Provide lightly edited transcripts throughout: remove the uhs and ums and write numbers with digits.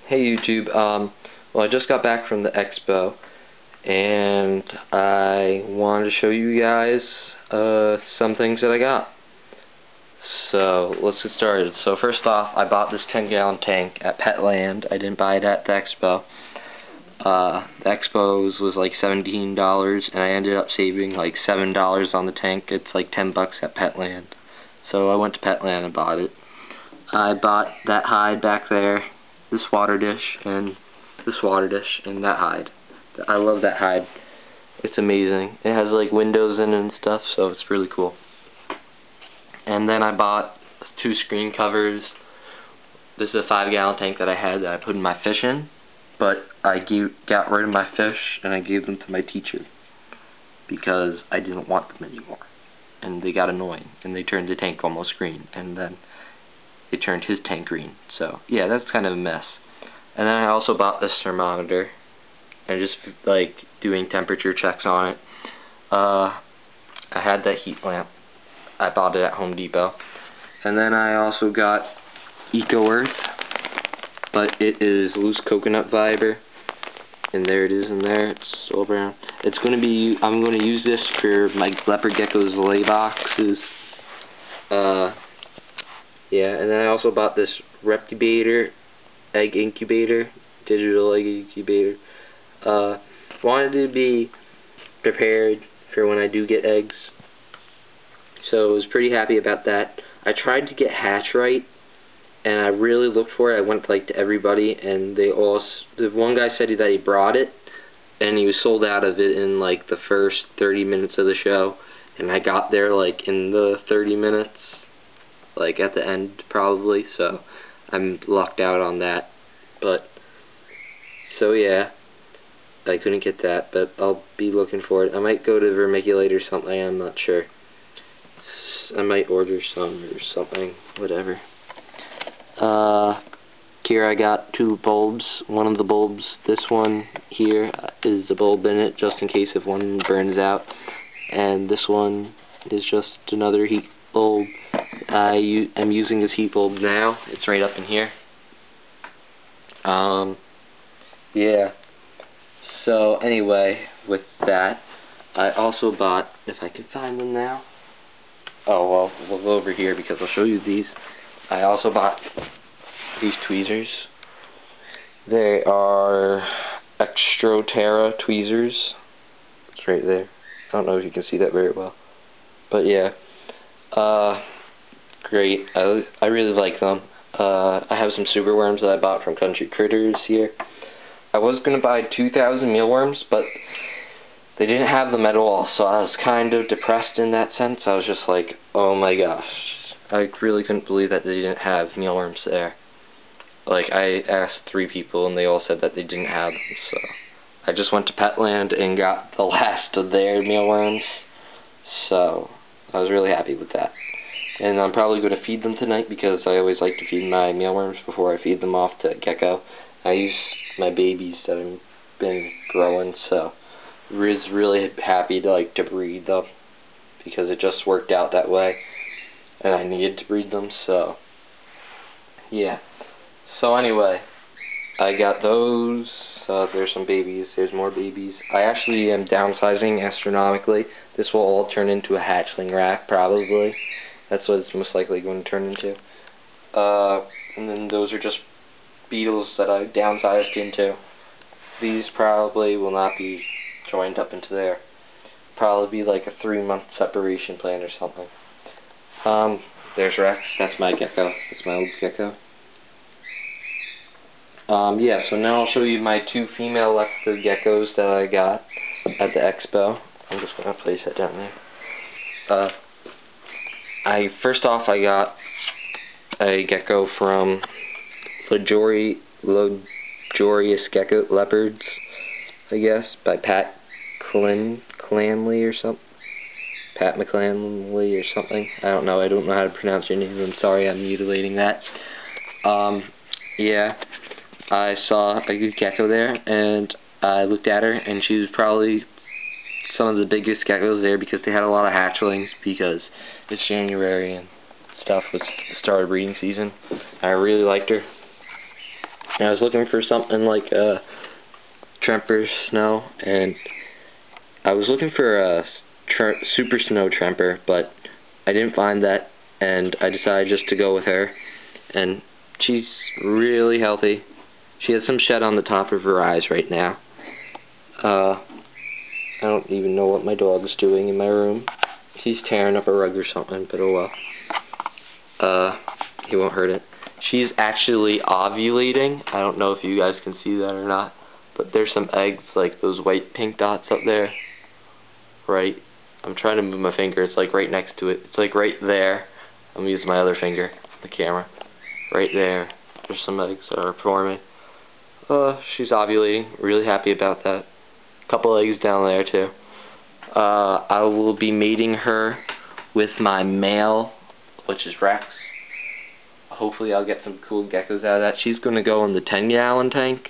Hey YouTube, well I just got back from the expo and I wanted to show you guys some things that I got. So let's get started. So first off, I bought this 10-gallon tank at Petland. I didn't buy it at the expo. The expo's was like $17 and I ended up saving like $7 on the tank. It's like $10 at Petland. So I went to Petland and bought it. I bought that hide back there, this water dish, and this water dish, and that hide. I love that hide. It's amazing. It has like windows in it and stuff, so it's really cool. And then I bought 2 screen covers. This is a 5-gallon tank that I had that I put my fish in, but I got rid of my fish and I gave them to my teacher because I didn't want them anymore. And they got annoying, and they turned the tank almost green, and then it turned his tank green. So yeah, that's kind of a mess. And then I also bought this thermometer and just like doing temperature checks on it. I had that heat lamp. I bought it at Home Depot. And then I also got Eco Earth, but it is loose coconut fiber, and there it is in there. It's all brown. It's going to be, I'm going to use this for my leopard gecko's lay boxes. Yeah, and then I also bought this reptile egg incubator, digital egg incubator. Wanted to be prepared for when I do get eggs, so I was pretty happy about that. I tried to get hatch right, and I really looked for it. I went like to everybody, and the one guy said that he brought it, and he was sold out of it in like the first 30 minutes of the show, and I got there like in the 30 minutes. Like at the end probably, so I'm lucked out on that. But so yeah, I couldn't get that, but I'll be looking for it. I might go to Vermiculate or something, I'm not sure. I might order some or something, whatever. Here I got 2 bulbs. One of the bulbs, this one here, is the bulb in it just in case if one burns out, and this one is just another heat bulb. I'm using this heat bulb now. It's right up in here. Yeah. So anyway, with that, I also bought, if I can find them now. Oh well, we'll go over here because I'll show you these. I also bought these tweezers. They are Extra tweezers. It's right there. I don't know if you can see that very well, but yeah. Great. I really like them. I have some super worms that I bought from Country Critters here. I was going to buy 2,000 mealworms, but they didn't have them at all, so I was kind of depressed in that sense. I was just like, oh my gosh. I really couldn't believe that they didn't have mealworms there. Like, I asked 3 people, and they all said that they didn't have them, so I just went to Petland and got the last of their mealworms, so I was really happy with that. And I'm probably going to feed them tonight because I always like to feed my mealworms before I feed them off to Gecko. I use my babies that have been growing, so I was really happy to breed them because it just worked out that way, and I needed to breed them, so yeah. So anyway, I got those. There's some babies. There's more babies. I actually am downsizing astronomically. This will all turn into a hatchling rack, probably. That's what it's most likely going to turn into. And then those are just beetles that I downsized into. These probably will not be joined up into there. Probably be like a 3-month separation plan or something. There's Rex. That's my gecko. That's my old gecko. Yeah, so now I'll show you my 2 female leopard geckos that I got at the expo. I'm just going to place that down there. First off, I got a gecko from Luxurious Gecko Leopards, I guess, by Pat Clanley or something. Pat McClanley or something. I don't know how to pronounce your name. I'm sorry, I'm mutilating that. Yeah, I saw a good gecko there, and I looked at her, and she was probably some of the biggest geckos there because they had a lot of hatchlings because it's January and stuff was the start of breeding season. I really liked her. And I was looking for something like a Tremper Snow, and I was looking for a Super Snow Tremper, but I didn't find that, and I decided just to go with her. And she's really healthy. She has some shed on the top of her eyes right now. I don't even know what my dog's doing in my room. He's tearing up a rug or something, but oh well. He won't hurt it. She's actually ovulating. I don't know if you guys can see that or not, but there's some eggs, like those white pink dots up there. Right. I'm trying to move my finger. It's like right next to it. It's like right there. I'm going to use my other finger on the camera. Right there. There's some eggs that are forming. She's ovulating. Really happy about that. Couple eggs down there too. I will be mating her with my male, which is Rex. Hopefully I'll get some cool geckos out of that. She's going to go in the 10-gallon tank,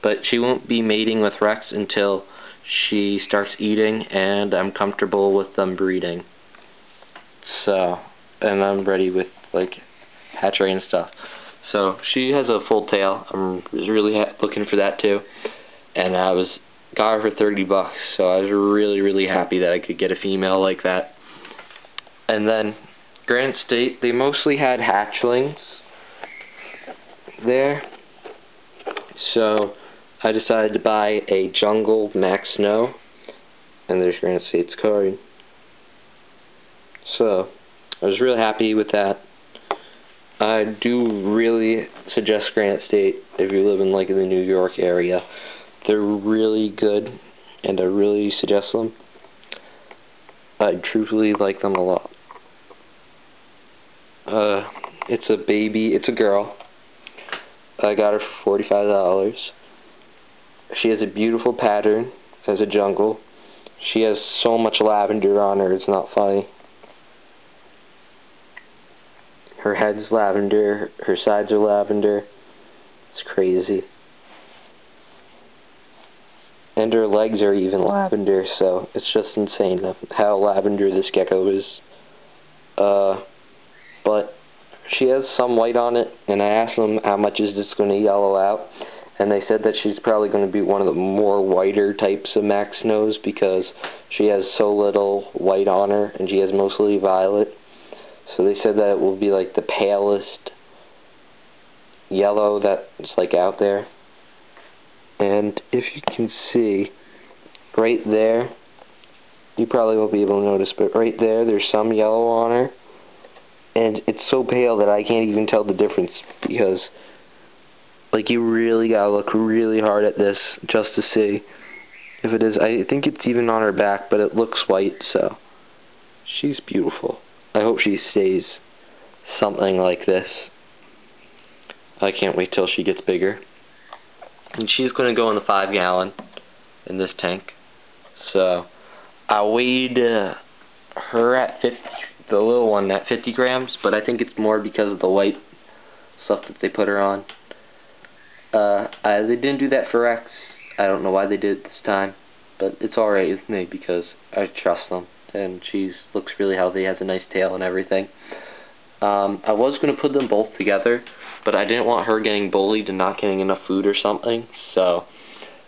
but she won't be mating with Rex until she starts eating and I'm comfortable with them breeding. So, and I'm ready with like hatchery and stuff. So she has a full tail. I'm really looking for that too. And I got her for $30, so I was really happy that I could get a female like that. And then Granite State, they mostly had hatchlings there, so I decided to buy a Jungle Max Snow, and there's Granite State's card. So I was really happy with that. I do really suggest Granite State if you live in like in the New York area. They're really good, and I really suggest them. I truthfully like them a lot. It's a baby. It's a girl. I got her for $45. She has a beautiful pattern as a jungle. She has so much lavender on her, it's not funny. Her head's lavender, her sides are lavender. It's crazy. And her legs are even lavender, so it's just insane how lavender this gecko is. But she has some white on it, and I asked them how much is this going to yellow out, and they said that she's probably going to be one of the more whiter types of Max Snows because she has so little white on her, and she has mostly violet. So they said that it will be like the palest yellow that's like out there. And if you can see, right there, you probably won't be able to notice, but right there, there's some yellow on her. And it's so pale that I can't even tell the difference because, like, you really gotta look really hard at this just to see if it is. I think it's even on her back, but it looks white, so she's beautiful. I hope she stays something like this. I can't wait till she gets bigger. And she's going to go in the 5-gallon in this tank. So I weighed her at 50, the little one at 50 grams, but I think it's more because of the white stuff that they put her on. They didn't do that for Rex. I don't know why they did it this time, but it's alright with me because I trust them. And she looks really healthy, has a nice tail and everything. I was going to put them both together, but I didn't want her getting bullied and not getting enough food or something, so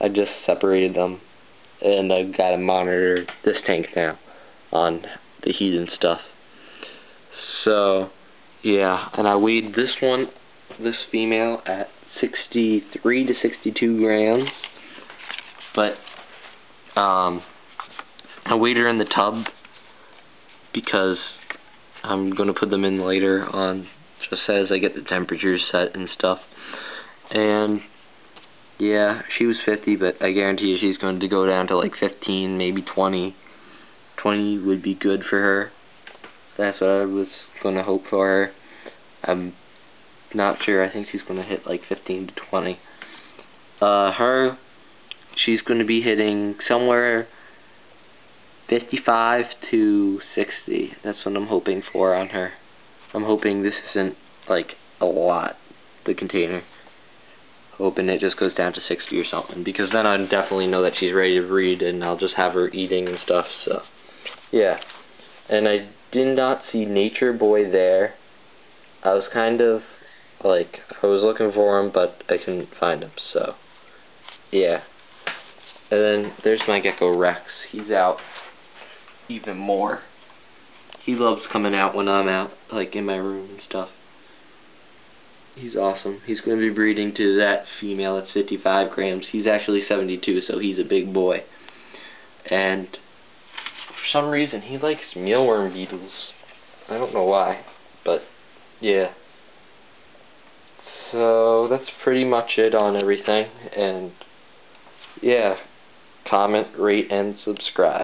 I just separated them, and I've got to monitor this tank now on the heat and stuff. So, yeah, and I weighed this female at 63 to 62 grams, but I weighed her in the tub because I'm going to put them in later on, just as I get the temperatures set and stuff. And yeah, she was 50, but I guarantee you she's going to go down to like 15, maybe 20. 20 would be good for her. That's what I was going to hope for her. I'm not sure. I think she's going to hit like 15 to 20. She's going to be hitting somewhere 55 to 60. That's what I'm hoping for on her. I'm hoping this isn't like a lot, the container. Hoping it just goes down to 60 or something, because then I definitely know that she's ready to breed and I'll just have her eating and stuff. So yeah. And I did not see Nature Boy there. I was kind of Like, I was looking for him, but I couldn't find him, so, yeah. And then, there's my gecko Rex. He's out even more. He loves coming out when I'm out, like in my room and stuff. He's awesome. He's going to be breeding to that female at 55 grams. He's actually 72, so he's a big boy. And for some reason, he likes mealworm beetles. I don't know why, but yeah. So that's pretty much it on everything. And yeah, comment, rate, and subscribe.